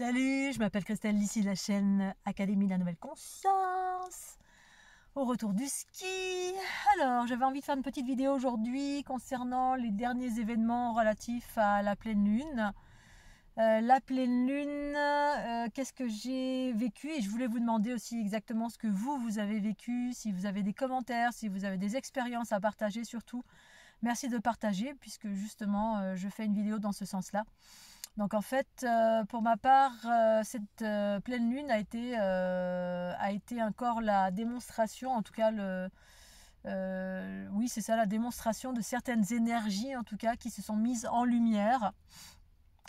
Salut, je m'appelle Christelle, ici la chaîne Académie de la Nouvelle Conscience. Au retour du ski. Alors, j'avais envie de faire une petite vidéo aujourd'hui concernant les derniers événements relatifs à la pleine lune. La pleine lune, qu'est-ce que j'ai vécu? Et je voulais vous demander aussi exactement ce que vous avez vécu, si vous avez des commentaires, si vous avez des expériences à partager surtout. Merci de partager puisque justement je fais une vidéo dans ce sens-là. Donc en fait, pour ma part, cette pleine lune a été encore la démonstration, en tout cas oui c'est ça, la démonstration de certaines énergies en tout cas qui se sont mises en lumière.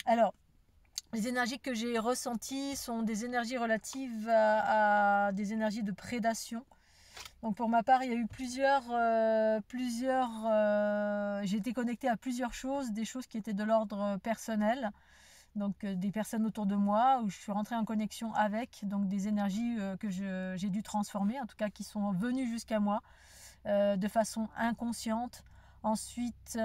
Alors, les énergies que j'ai ressenties sont des énergies relatives à des énergies de prédation. Donc pour ma part, il y a eu j'ai été connectée à plusieurs choses, des choses qui étaient de l'ordre personnel, donc des personnes autour de moi où je suis rentrée en connexion avec, donc des énergies que j'ai dû transformer, en tout cas qui sont venues jusqu'à moi de façon inconsciente. Ensuite, des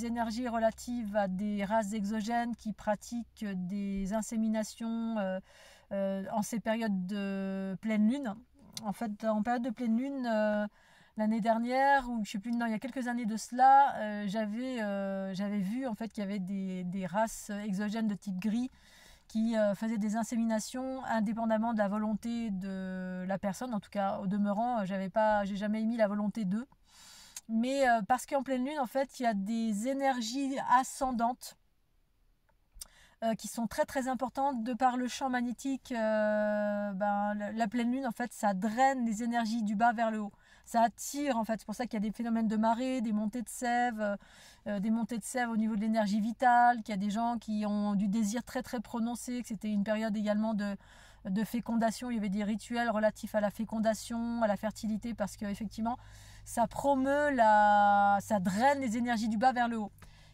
énergies relatives à des races exogènes qui pratiquent des inséminations en ces périodes de pleine lune. En fait, en période de pleine lune, l'année dernière, ou je sais plus, non, il y a quelques années de cela, j'avais vu en fait qu'il y avait des races exogènes de type gris qui faisaient des inséminations indépendamment de la volonté de la personne. En tout cas, au demeurant, j'ai jamais émis la volonté d'eux. Mais parce qu'en pleine lune, en fait, il y a des énergies ascendantes qui sont très très importantes de par le champ magnétique. La pleine lune, en fait, ça draine les énergies du bas vers le haut. Ça attire, en fait. C'est pour ça qu'il y a des phénomènes de marée, des montées de sève au niveau de l'énergie vitale, qu'il y a des gens qui ont du désir très très prononcé, que c'était une période également de fécondation. Il y avait des rituels relatifs à la fécondation, à la fertilité, parce qu'effectivement, ça ça draine les énergies du bas vers le haut.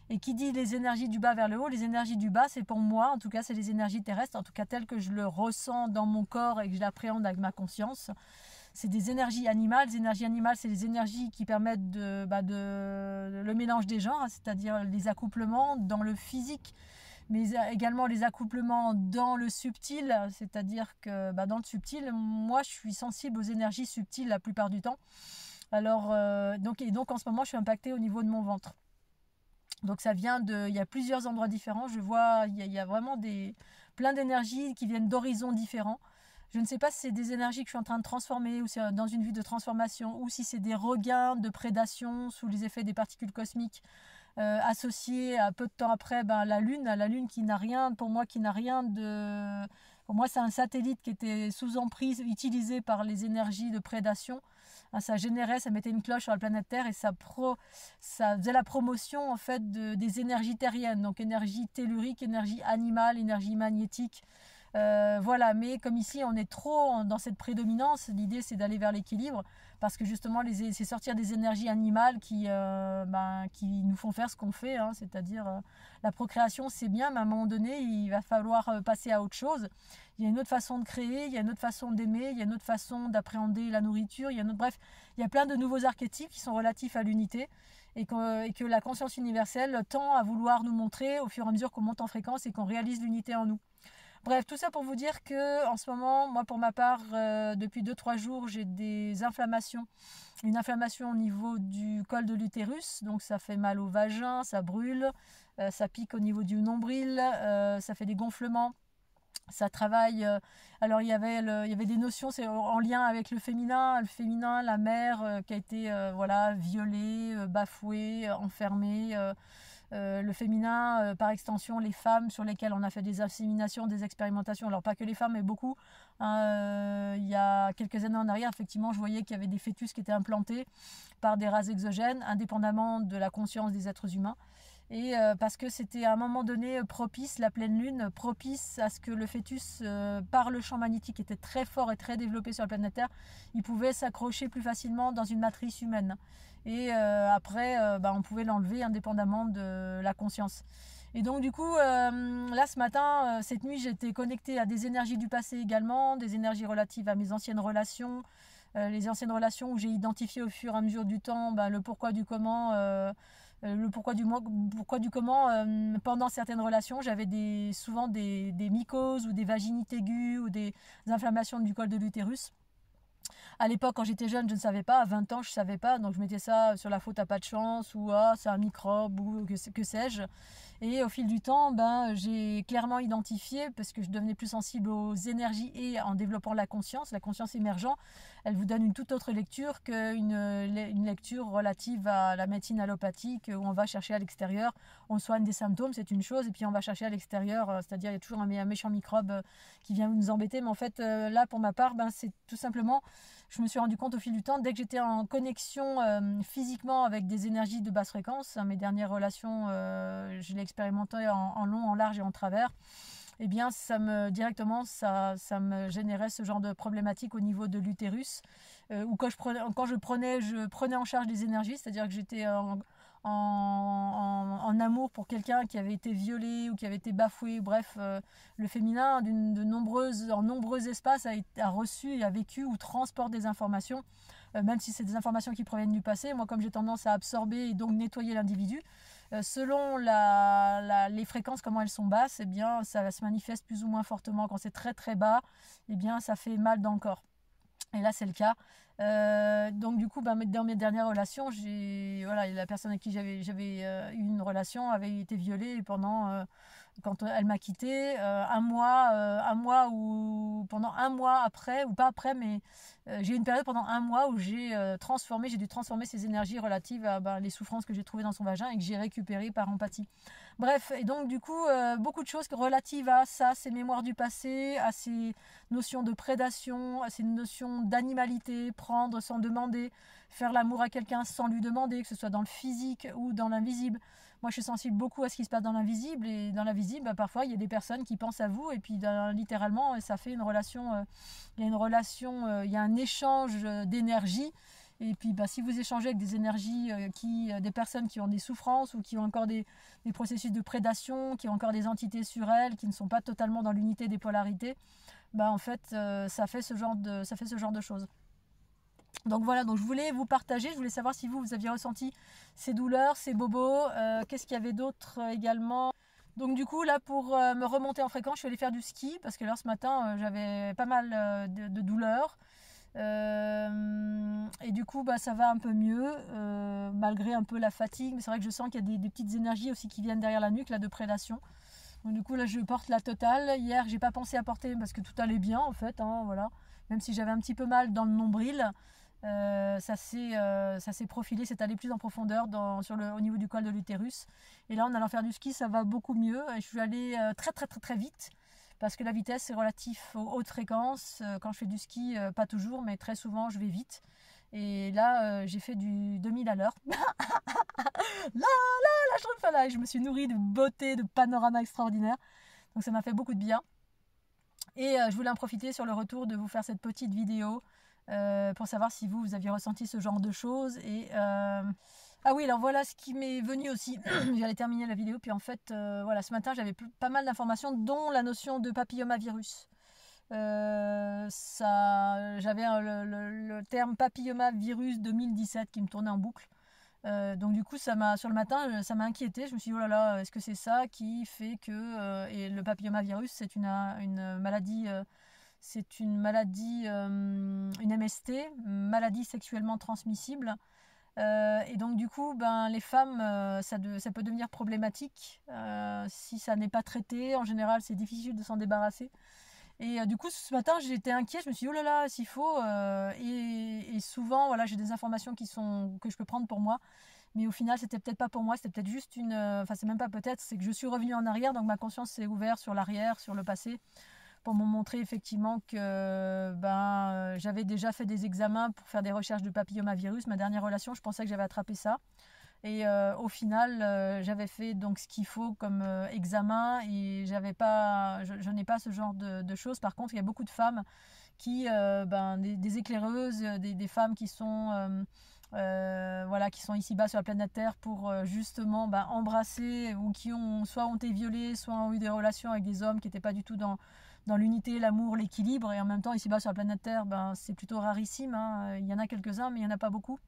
Et qui dit les énergies du bas vers le haut, les énergies du bas, c'est pour moi, en tout cas, c'est les énergies terrestres, en tout cas telles que je le ressens dans mon corps et que je l'appréhende avec ma conscience. C'est des énergies animales. Les énergies animales, c'est les énergies qui permettent le mélange des genres, c'est-à-dire les accouplements dans le physique, mais également les accouplements dans le subtil, c'est-à-dire que dans le subtil, moi, je suis sensible aux énergies subtiles la plupart du temps. Alors, donc en ce moment, je suis impactée au niveau de mon ventre. Donc ça vient il y a plusieurs endroits différents. Je vois, il y a vraiment plein d'énergies qui viennent d'horizons différents. Je ne sais pas si c'est des énergies que je suis en train de transformer ou c'est dans une vue de transformation ou si c'est des regains de prédation sous les effets des particules cosmiques associées à peu de temps après la Lune qui n'a rien, pour moi, Pour moi, c'est un satellite qui était sous emprise, utilisé par les énergies de prédation. Ça mettait une cloche sur la planète Terre et ça faisait la promotion en fait des énergies terriennes, donc énergie tellurique, énergie animale, énergie magnétique. Voilà, mais comme ici on est trop dans cette prédominance, l'idée c'est d'aller vers l'équilibre parce que justement c'est sortir des énergies animales qui nous font faire ce qu'on fait, hein, c'est-à-dire la procréation c'est bien, mais à un moment donné il va falloir passer à autre chose. Il y a une autre façon de créer, il y a une autre façon d'aimer, il y a une autre façon d'appréhender la nourriture, bref, il y a plein de nouveaux archétypes qui sont relatifs à l'unité et que la conscience universelle tend à vouloir nous montrer au fur et à mesure qu'on monte en fréquence et qu'on réalise l'unité en nous. Bref, tout ça pour vous dire que en ce moment, moi pour ma part, depuis 2-3 jours, j'ai des inflammations. Une inflammation au niveau du col de l'utérus, donc ça fait mal au vagin, ça brûle, ça pique au niveau du nombril, ça fait des gonflements. Ça travaille. Alors il y avait des notions, c'est en lien avec le féminin, la mère qui a été violée, bafouée, enfermée. Le féminin, par extension, les femmes sur lesquelles on a fait des inséminations, des expérimentations. Alors pas que les femmes, mais beaucoup. Il y a quelques années en arrière, effectivement, je voyais qu'il y avait des fœtus qui étaient implantés par des races exogènes, indépendamment de la conscience des êtres humains. Et parce que c'était à un moment donné propice, la pleine lune, propice à ce que le fœtus, par le champ magnétique, était très fort et très développé sur la planète Terre, il pouvait s'accrocher plus facilement dans une matrice humaine. Et après, on pouvait l'enlever indépendamment de la conscience. Et donc du coup, là ce matin, cette nuit, j'étais connectée à des énergies du passé également, des énergies relatives à mes anciennes relations, les anciennes relations où j'ai identifié au fur et à mesure du temps le pourquoi du comment Le pourquoi du comment, pendant certaines relations, j'avais souvent des mycoses ou des vaginites aiguës ou des inflammations du col de l'utérus. À l'époque, quand j'étais jeune, je ne savais pas. À 20 ans, je ne savais pas. Donc, je mettais ça sur la faute à pas de chance ou ah, c'est un microbe ou que sais-je. Et au fil du temps, j'ai clairement identifié, parce que je devenais plus sensible aux énergies et en développant la conscience émergente, elle vous donne une toute autre lecture qu'une lecture relative à la médecine allopathique où on va chercher à l'extérieur, on soigne des symptômes, c'est une chose, et puis on va chercher à l'extérieur, c'est-à-dire il y a toujours un méchant microbe qui vient nous embêter. Mais en fait, là, pour ma part, c'est tout simplement, je me suis rendu compte au fil du temps, dès que j'étais en connexion physiquement avec des énergies de basse fréquence, mes dernières relations, je l'ai expérimenté en long, en large et en travers, eh bien directement ça me générait ce genre de problématique au niveau de l'utérus, où quand je prenais en charge des énergies, c'est-à-dire que j'étais en amour pour quelqu'un qui avait été violé ou qui avait été bafoué, bref, le féminin en nombreux espaces a reçu et a vécu ou transporte des informations, même si c'est des informations qui proviennent du passé. Moi, comme j'ai tendance à absorber et donc nettoyer l'individu, selon les fréquences, comment elles sont basses, eh bien, ça se manifeste plus ou moins fortement. Quand c'est très très bas, eh bien, ça fait mal dans le corps. Et là, c'est le cas. Donc du coup, dans mes dernières relations, la personne avec qui j'avais eu une relation avait été violée pendant, quand elle m'a quitté, un mois ou pendant un mois après, ou pas après, mais j'ai eu une période pendant un mois où j'ai dû transformer ces énergies relatives à les souffrances que j'ai trouvées dans son vagin et que j'ai récupérées par empathie. Bref, et donc du coup, beaucoup de choses relatives à ça, ces mémoires du passé, à ces notions de prédation, à ces notions d'animalité, prendre sans demander, faire l'amour à quelqu'un sans lui demander, que ce soit dans le physique ou dans l'invisible. Moi, je suis sensible beaucoup à ce qui se passe dans l'invisible, et dans l'invisible, parfois, il y a des personnes qui pensent à vous, et puis littéralement, ça fait une relation, il y a un échange d'énergie. Et puis si vous échangez avec des énergies, des personnes qui ont des souffrances ou qui ont encore des processus de prédation, qui ont encore des entités sur elles, qui ne sont pas totalement dans l'unité des polarités, en fait, ça fait ce genre de choses. Donc voilà, donc je voulais vous partager, je voulais savoir si vous aviez ressenti ces douleurs, ces bobos, qu'est-ce qu'il y avait d'autre également. Donc du coup, là, pour me remonter en fréquence, je suis allée faire du ski, parce que là, ce matin, j'avais pas mal de douleurs. Et du coup, ça va un peu mieux, malgré un peu la fatigue. Mais c'est vrai que je sens qu'il y a des petites énergies aussi qui viennent derrière la nuque, là, de prédation. Donc du coup, là, je porte la totale. Hier, j'ai pas pensé à porter parce que tout allait bien, en fait, hein, voilà. Même si j'avais un petit peu mal dans le nombril, ça s'est profilé, c'est allé plus en profondeur au niveau du col de l'utérus. Et là, en allant faire du ski, ça va beaucoup mieux. Et je suis allée très très très très vite, parce que la vitesse est relative aux hautes fréquences. Quand je fais du ski, pas toujours, mais très souvent, je vais vite. Et là, j'ai fait du 2000 à l'heure. Là, je me suis nourrie de beauté, de panoramas extraordinaires. Donc ça m'a fait beaucoup de bien. Et je voulais en profiter sur le retour de vous faire cette petite vidéo pour savoir si vous aviez ressenti ce genre de choses. Et ah oui, alors voilà ce qui m'est venu aussi. J'allais terminer la vidéo, puis en fait, voilà, ce matin, j'avais pas mal d'informations, dont la notion de papillomavirus. J'avais le terme papillomavirus 2017 qui me tournait en boucle. Donc du coup, sur le matin, ça m'a inquiété. Je me suis dit, oh là là, est-ce que c'est ça qui fait que... et le papillomavirus, c'est une maladie... une MST, maladie sexuellement transmissible. Et donc du coup, les femmes, ça peut devenir problématique si ça n'est pas traité. En général, c'est difficile de s'en débarrasser. Et du coup, ce matin, j'étais inquiète. Je me suis dit, oh là là, s'il faut. Et souvent, voilà, j'ai des informations que je peux prendre pour moi. Mais au final, c'était peut-être pas pour moi. C'était peut-être juste enfin, c'est même pas peut-être. C'est que je suis revenue en arrière. Donc ma conscience s'est ouverte sur l'arrière, sur le passé, pour me montrer effectivement que j'avais déjà fait des examens pour faire des recherches de papillomavirus. Ma dernière relation, je pensais que j'avais attrapé ça. Et au final, j'avais fait donc ce qu'il faut comme examen, et je n'ai pas ce genre de choses. Par contre, il y a beaucoup de femmes des éclaireuses, des femmes qui sont qui sont ici-bas sur la planète Terre pour justement embrasser, ou qui soit ont été violées, soit ont eu des relations avec des hommes qui n'étaient pas du tout dans dans l'unité, l'amour, l'équilibre, et en même temps ici-bas sur la planète Terre, ben, c'est plutôt rarissime, hein. Il y en a quelques-uns, mais il n'y en a pas beaucoup.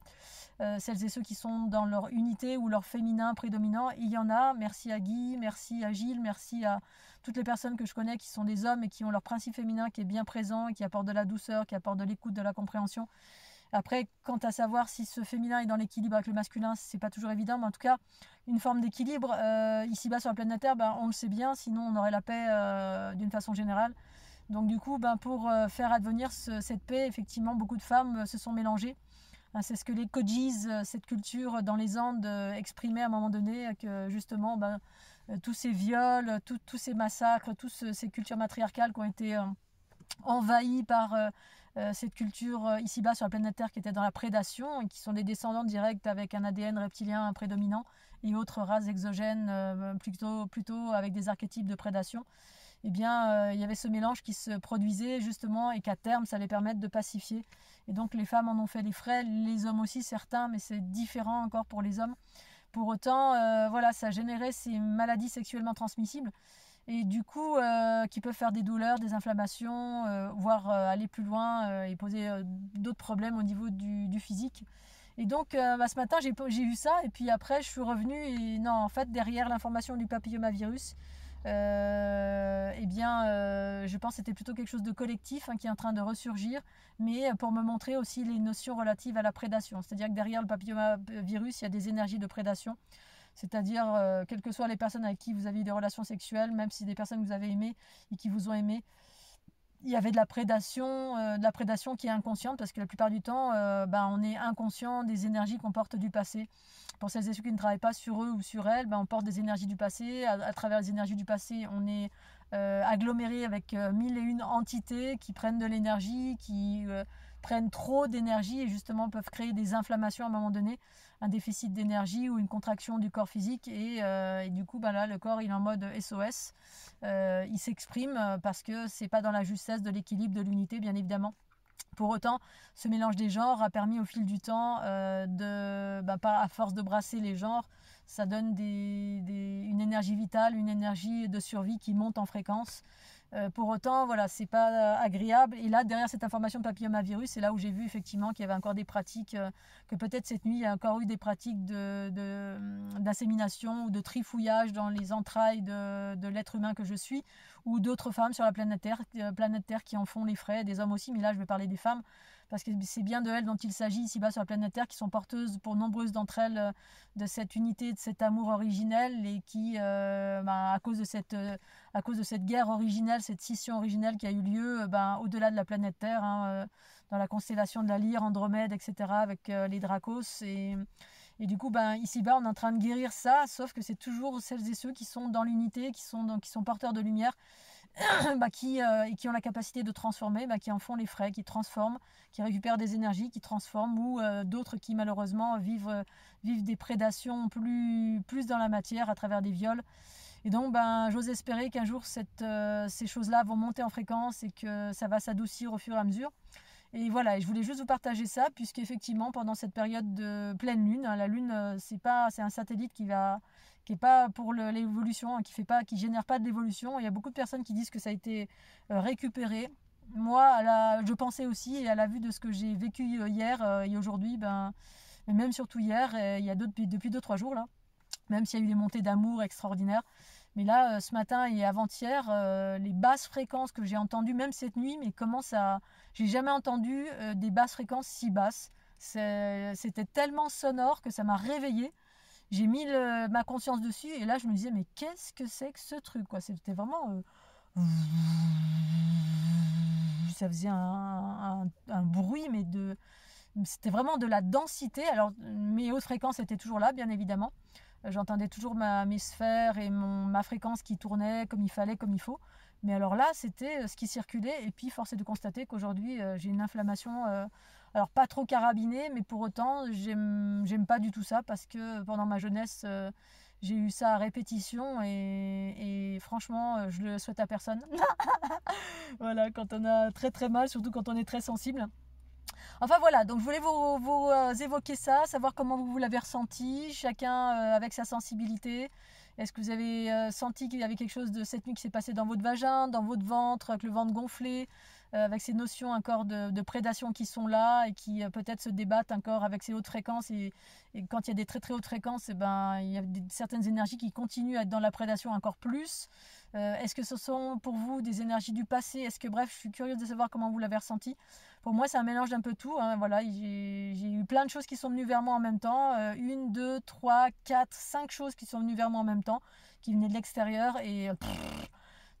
Celles et ceux qui sont dans leur unité ou leur féminin prédominant, il y en a. Merci à Guy, merci à Gilles, merci à toutes les personnes que je connais qui sont des hommes et qui ont leur principe féminin qui est bien présent, et qui apporte de la douceur, qui apporte de l'écoute, de la compréhension. Après, quant à savoir si ce féminin est dans l'équilibre avec le masculin, c'est pas toujours évident, mais en tout cas, une forme d'équilibre ici-bas sur la planète Terre, ben, on le sait bien, sinon on aurait la paix d'une façon générale. Donc du coup, ben, pour faire advenir cette paix, effectivement, beaucoup de femmes se sont mélangées. C'est ce que les Kojis, cette culture dans les Andes, exprimaient à un moment donné, que justement, ben, tous ces viols, tous ces massacres, toutes ces cultures matriarcales qui ont été envahies par cette culture ici-bas sur la planète Terre qui était dans la prédation et qui sont des descendants directs avec un ADN reptilien prédominant et autres races exogènes plutôt avec des archétypes de prédation. Eh bien, il y avait ce mélange qui se produisait justement et qu'à terme, ça allait permettre de pacifier. Et donc, les femmes en ont fait les frais, les hommes aussi, certains, mais c'est différent encore pour les hommes. Pour autant, voilà, ça générait ces maladies sexuellement transmissibles et du coup, qui peuvent faire des douleurs, des inflammations, voire aller plus loin et poser d'autres problèmes au niveau du physique. Et donc, ce matin, j'ai eu ça et puis après, je suis revenue et non, en fait, derrière l'information du papillomavirus, je pense que c'était plutôt quelque chose de collectif qui est en train de ressurgir, mais pour me montrer aussi les notions relatives à la prédation. C'est-à-dire que derrière le papillomavirus, il y a des énergies de prédation. C'est-à-dire, quelles que soient les personnes avec qui vous avez eu des relations sexuelles, même si des personnes que vous avez aimées et qui vous ont aimé, il y avait de la prédation qui est inconsciente, parce que la plupart du temps, on est inconscient des énergies qu'on porte du passé. Pour celles et ceux qui ne travaillent pas sur eux ou sur elles, on porte des énergies du passé. À travers les énergies du passé, on est aggloméré avec mille et une entités qui prennent de l'énergie, qui prennent trop d'énergie et justement peuvent créer des inflammations à un moment donné, un déficit d'énergie ou une contraction du corps physique et du coup là le corps il est en mode SOS, il s'exprime parce que c'est pas dans la justesse de l'équilibre, de l'unité bien évidemment. Pour autant, ce mélange des genres a permis au fil du temps, à force de brasser les genres, ça donne une énergie vitale, une énergie de survie qui monte en fréquence. Pour autant, voilà, c'est pas agréable. Et là, derrière cette information de papillomavirus, c'est là où j'ai vu effectivement qu'il y avait encore des pratiques, que peut-être cette nuit, il y a encore eu des pratiques d'insémination ou de trifouillage dans les entrailles de l'être humain que je suis, ou d'autres femmes sur la planète Terre qui en font les frais, des hommes aussi, mais là je vais parler des femmes, parce que c'est bien de elles dont il s'agit ici-bas sur la planète Terre, qui sont porteuses pour nombreuses d'entre elles de cette unité, de cet amour originel, et qui, à cause de cette guerre originelle, cette scission originelle qui a eu lieu au-delà de la planète Terre, dans la constellation de la Lyre, Andromède, etc., avec les Dracos, et du coup, ici-bas, on est en train de guérir ça, sauf que c'est toujours celles et ceux qui sont dans l'unité, qui sont porteurs de lumière, qui ont la capacité de transformer, qui en font les frais, qui transforment, qui récupèrent des énergies, qui transforment, ou d'autres qui malheureusement vivent des prédations plus dans la matière à travers des viols. Et donc j'ose espérer qu'un jour ces choses-là vont monter en fréquence et que ça va s'adoucir au fur et à mesure. Et voilà, et je voulais juste vous partager ça, puisqu'effectivement, pendant cette période de pleine lune, la lune, c'est un satellite qui est pas pour l'évolution, qui génère pas de l'évolution. Il y a beaucoup de personnes qui disent que ça a été récupéré. Moi, je pensais aussi, et à la vue de ce que j'ai vécu hier et aujourd'hui, mais même surtout hier, il y a depuis 2-3 jours là, même s'il y a eu des montées d'amour extraordinaires. Mais là, ce matin et avant-hier, les basses fréquences que j'ai entendues, même cette nuit, mais comment ça... J'ai jamais entendu des basses fréquences si basses. C'était tellement sonore que ça m'a réveillée. J'ai mis ma conscience dessus et là, je me disais, mais qu'est-ce que c'est que ce truc, quoi. C'était vraiment... Ça faisait un bruit, mais c'était vraiment de la densité. Alors, mes hautes fréquences étaient toujours là, bien évidemment. J'entendais toujours mes sphères et ma fréquence qui tournait comme il fallait, comme il faut. Mais alors là, c'était ce qui circulait. Et puis, force est de constater qu'aujourd'hui, j'ai une inflammation, alors pas trop carabinée, mais pour autant, j'aime pas du tout ça, parce que pendant ma jeunesse, j'ai eu ça à répétition et franchement, je le souhaite à personne. Voilà, quand on a très très mal, surtout quand on est très sensible. Enfin voilà, donc je voulais vous évoquer ça, savoir comment vous l'avez ressenti, chacun avec sa sensibilité. Est-ce que vous avez senti qu'il y avait quelque chose de cette nuit qui s'est passé dans votre vagin, dans votre ventre, avec le ventre gonflé, avec ces notions encore de prédation qui sont là et qui peut-être se débattent encore avec ces hautes fréquences. Et quand il y a des très très hautes fréquences, il y a certaines énergies qui continuent à être dans la prédation encore plus. Est-ce que ce sont pour vous des énergies du passé? Est-ce que, bref, je suis curieuse de savoir comment vous l'avez ressenti. Pour moi, c'est un mélange d'un peu tout. Hein. Voilà, j'ai eu plein de choses qui sont venues vers moi en même temps. 1, 2, 3, 4, 5 choses qui sont venues vers moi en même temps, qui venaient de l'extérieur. Et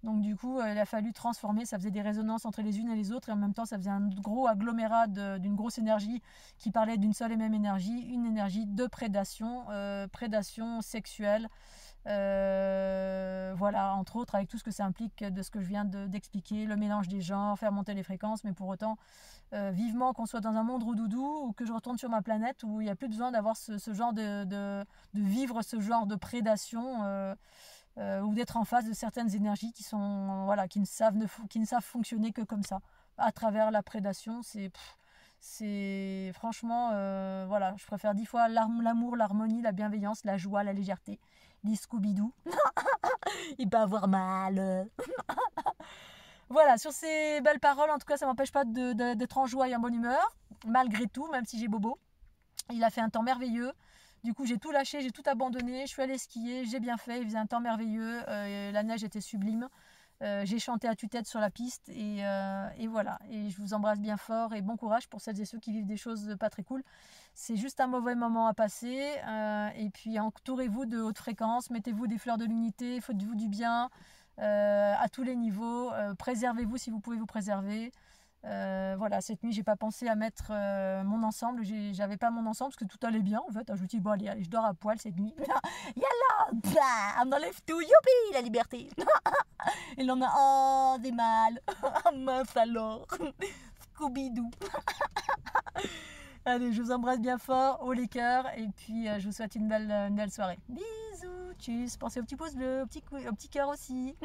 donc du coup, il a fallu transformer. Ça faisait des résonances entre les unes et les autres. Et en même temps, ça faisait un gros agglomérat d'une grosse énergie qui parlait d'une seule et même énergie. Une énergie de prédation, prédation sexuelle. Voilà, entre autres, avec tout ce que ça implique de ce que je viens d'expliquer, le mélange des genres, faire monter les fréquences, mais pour autant, vivement qu'on soit dans un monde roudoudou ou que je retourne sur ma planète où il n'y a plus besoin d'avoir ce genre de vivre ce genre de prédation ou d'être en face de certaines énergies qui sont, voilà, qui ne savent fonctionner que comme ça, à travers la prédation. C'est franchement, voilà, je préfère 10 fois l'amour, l'harmonie, la bienveillance, la joie, la légèreté. Les Scooby-Doo. Il peut avoir mal. Voilà, sur ces belles paroles, en tout cas, ça ne m'empêche pas d'être en joie et en bonne humeur, malgré tout, même si j'ai bobo. Il a fait un temps merveilleux. Du coup, j'ai tout lâché, j'ai tout abandonné. Je suis allée skier, j'ai bien fait. Il faisait un temps merveilleux. La neige était sublime. J'ai chanté à tue-tête sur la piste et voilà. Et je vous embrasse bien fort et bon courage pour celles et ceux qui vivent des choses pas très cool. C'est juste un mauvais moment à passer. Et puis entourez-vous de hautes fréquences, mettez-vous des fleurs de l'unité, faites-vous du bien à tous les niveaux. Préservez-vous si vous pouvez vous préserver. Voilà, cette nuit j'ai pas pensé à mettre mon ensemble, j'avais pas mon ensemble parce que tout allait bien en fait. Je me dis bon allez, je dors à poil cette nuit. Yallah, bah, on enlève tout, youpi, la liberté. Et là on a oh des mal. Mince alors. Scooby-Doo. Allez, je vous embrasse bien fort, haut les cœurs, et puis je vous souhaite une belle soirée. Bisous, tchuss, pensez au petit pouce bleu, au petit cœur aussi.